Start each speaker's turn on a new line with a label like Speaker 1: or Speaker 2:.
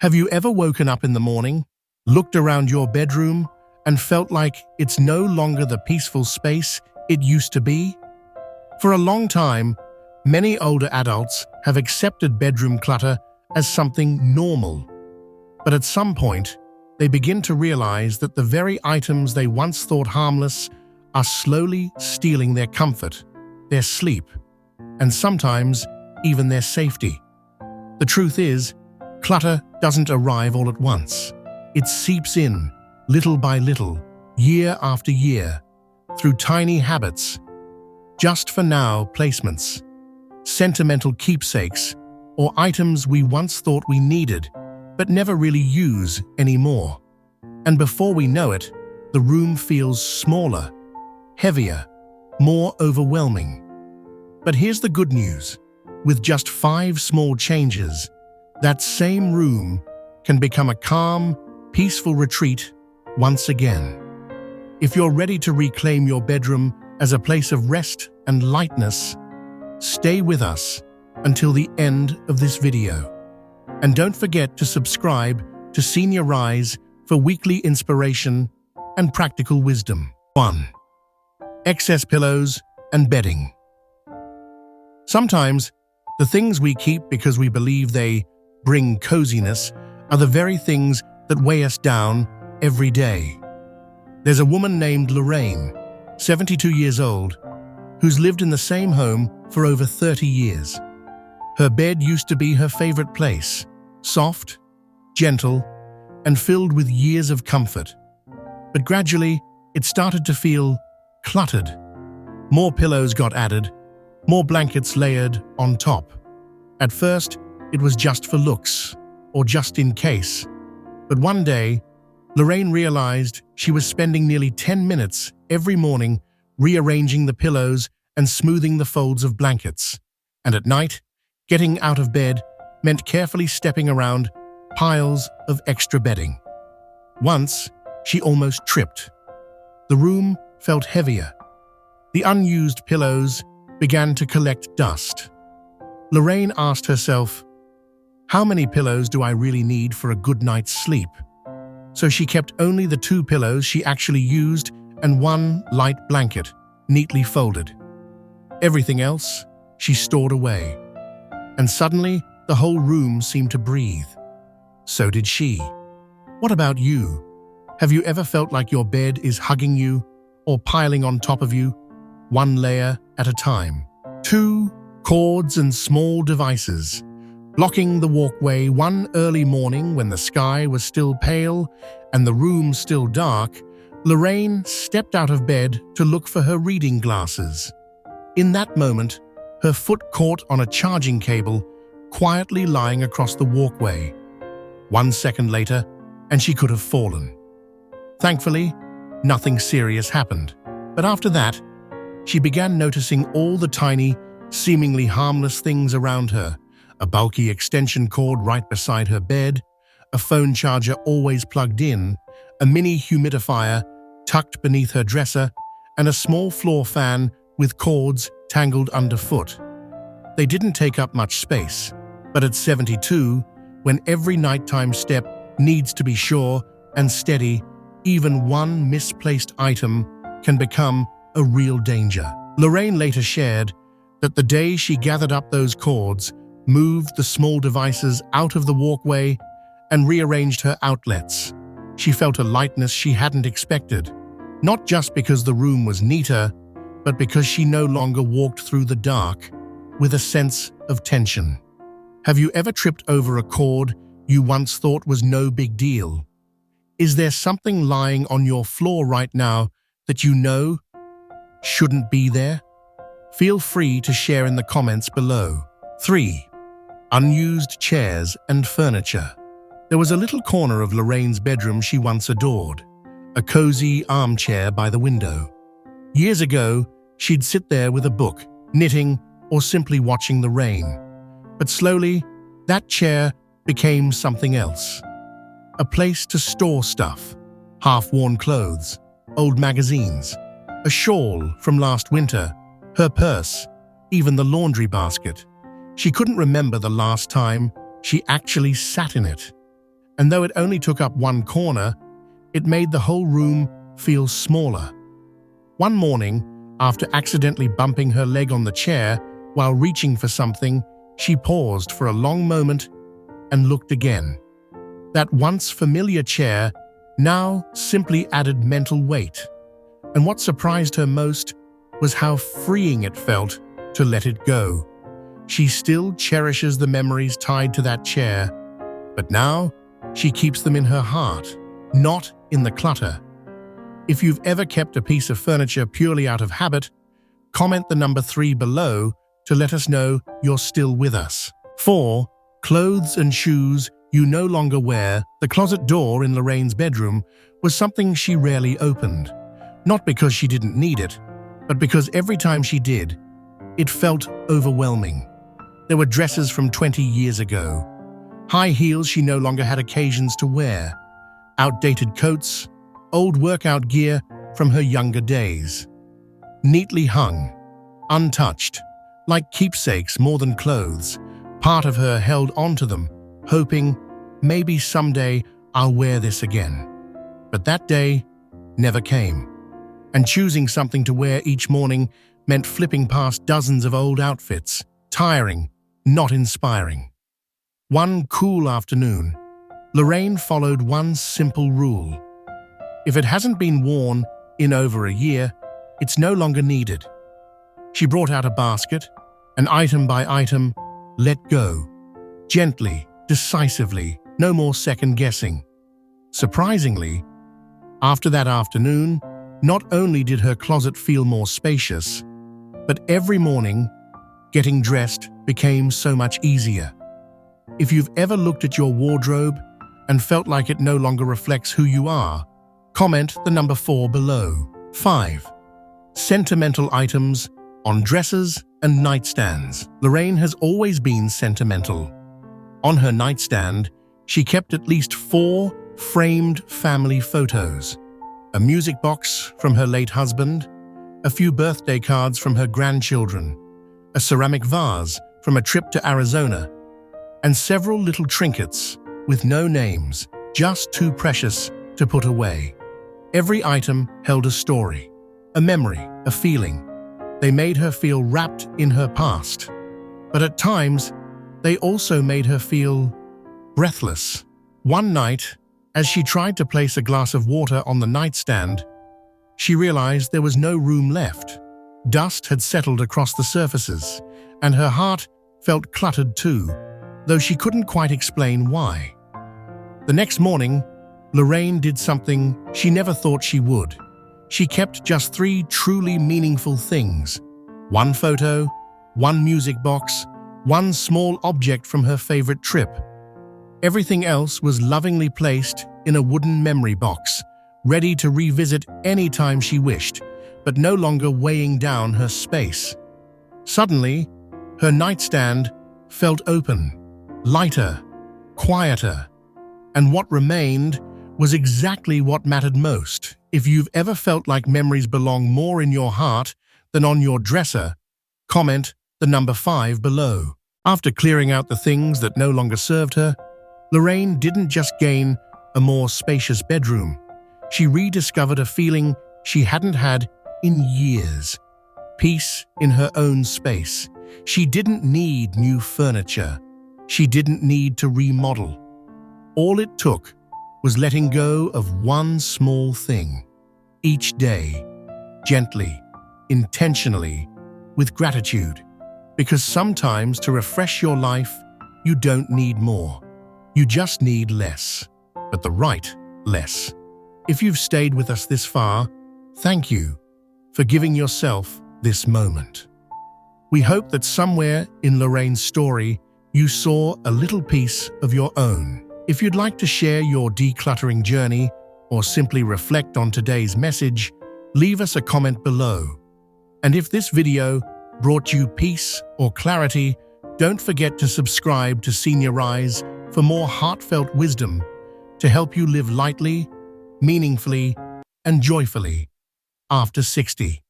Speaker 1: Have you ever woken up in the morning, looked around your bedroom, and felt like it's no longer the peaceful space it used to be? For a long time, many older adults have accepted bedroom clutter as something normal. But at some point, they begin to realize that the very items they once thought harmless are slowly stealing their comfort, their sleep, and sometimes even their safety. The truth is, clutter doesn't arrive all at once. It seeps in, little by little, year after year, through tiny habits, just for now placements, sentimental keepsakes, or items we once thought we needed, but never really use anymore. And before we know it, the room feels smaller, heavier, more overwhelming. But here's the good news. With just 5 small changes, that same room can become a calm, peaceful retreat once again. If you're ready to reclaim your bedroom as a place of rest and lightness, stay with us until the end of this video. And don't forget to subscribe to Senior Rise for weekly inspiration and practical wisdom. 1. Excess pillows and bedding. Sometimes, the things we keep because we believe they bring coziness are the very things that weigh us down every day. There's a woman named Lorraine, 72 years old, who's lived in the same home for over 30 years. Her bed used to be her favorite place, soft, gentle, and filled with years of comfort. But gradually, it started to feel cluttered. More pillows got added, more blankets layered on top. At first, it was just for looks, or just in case. But one day, Lorraine realized she was spending nearly 10 minutes every morning rearranging the pillows and smoothing the folds of blankets. And at night, getting out of bed meant carefully stepping around piles of extra bedding. Once, she almost tripped. The room felt heavier. The unused pillows began to collect dust. Lorraine asked herself, how many pillows do I really need for a good night's sleep? So she kept only the 2 pillows she actually used and 1 light blanket, neatly folded. Everything else she stored away. And suddenly, the whole room seemed to breathe. So did she. What about you? Have you ever felt like your bed is hugging you or piling on top of you, 1 layer at a time? 2. Cords and small devices. Blocking the walkway one early morning when the sky was still pale and the room still dark, Lorraine stepped out of bed to look for her reading glasses. In that moment, her foot caught on a charging cable quietly lying across the walkway. 1 second later, and she could have fallen. Thankfully, nothing serious happened. But after that, she began noticing all the tiny, seemingly harmless things around her. A bulky extension cord right beside her bed, a phone charger always plugged in, a mini humidifier tucked beneath her dresser, and a small floor fan with cords tangled underfoot. They didn't take up much space, but at 72, when every nighttime step needs to be sure and steady, even 1 misplaced item can become a real danger. Lorraine later shared that the day she gathered up those cords, moved the small devices out of the walkway, and rearranged her outlets, she felt a lightness she hadn't expected, not just because the room was neater, but because she no longer walked through the dark with a sense of tension. Have you ever tripped over a cord you once thought was no big deal? Is there something lying on your floor right now that you know shouldn't be there? Feel free to share in the comments below. 3. Unused chairs and furniture. There was a little corner of Lorraine's bedroom she once adored, a cozy armchair by the window. Years ago, she'd sit there with a book, knitting, or simply watching the rain. But slowly, that chair became something else. A place to store stuff, half-worn clothes, old magazines, a shawl from last winter, her purse, even the laundry basket. She couldn't remember the last time she actually sat in it. And though it only took up one corner, it made the whole room feel smaller. One morning, after accidentally bumping her leg on the chair while reaching for something, she paused for a long moment and looked again. That once familiar chair now simply added mental weight. And what surprised her most was how freeing it felt to let it go. She still cherishes the memories tied to that chair, but now she keeps them in her heart, not in the clutter. If you've ever kept a piece of furniture purely out of habit, comment the number 3 below to let us know you're still with us. 4. Clothes and shoes you no longer wear. The closet door in Lorraine's bedroom was something she rarely opened, not because she didn't need it, but because every time she did, it felt overwhelming. There were dresses from 20 years ago, high heels she no longer had occasions to wear, outdated coats, old workout gear from her younger days. Neatly hung, untouched, like keepsakes more than clothes, part of her held onto them, hoping, maybe someday I'll wear this again. But that day never came. And choosing something to wear each morning meant flipping past dozens of old outfits, tiring, not inspiring. One cool afternoon, Lorraine followed one simple rule. If it hasn't been worn in over a year, it's no longer needed. She brought out a basket, and item by item, let go. Gently, decisively, no more second-guessing. Surprisingly, after that afternoon, not only did her closet feel more spacious, but every morning, getting dressed became so much easier. If you've ever looked at your wardrobe and felt like it no longer reflects who you are, comment the number 4 below. 5. Sentimental items on dresses and nightstands. Lorraine has always been sentimental. On her nightstand, she kept at least 4 framed family photos. A music box from her late husband, a few birthday cards from her grandchildren, a ceramic vase from a trip to Arizona, and several little trinkets with no names, just too precious to put away. Every item held a story, a memory, a feeling. They made her feel wrapped in her past, but at times, they also made her feel breathless. One night, as she tried to place a glass of water on the nightstand, she realized there was no room left. Dust had settled across the surfaces, and her heart felt cluttered too, though she couldn't quite explain why. The next morning, Lorraine did something she never thought she would. She kept just 3 truly meaningful things. 1 photo, 1 music box, 1 small object from her favorite trip. Everything else was lovingly placed in a wooden memory box, ready to revisit any time she wished, but no longer weighing down her space. Suddenly, her nightstand felt open, lighter, quieter, and what remained was exactly what mattered most. If you've ever felt like memories belong more in your heart than on your dresser, comment the number 5 below. After clearing out the things that no longer served her, Lorraine didn't just gain a more spacious bedroom. She rediscovered a feeling she hadn't had in years. Peace in her own space. She didn't need new furniture. She didn't need to remodel. All it took was letting go of one small thing. Each day, gently, intentionally, with gratitude. Because sometimes to refresh your life, you don't need more. You just need less, but the right less. If you've stayed with us this far, thank you for giving yourself this moment. We hope that somewhere in Lorraine's story, you saw a little piece of your own. If you'd like to share your decluttering journey or simply reflect on today's message, leave us a comment below. And if this video brought you peace or clarity, don't forget to subscribe to Senior Rise for more heartfelt wisdom to help you live lightly, meaningfully, and joyfully after 60.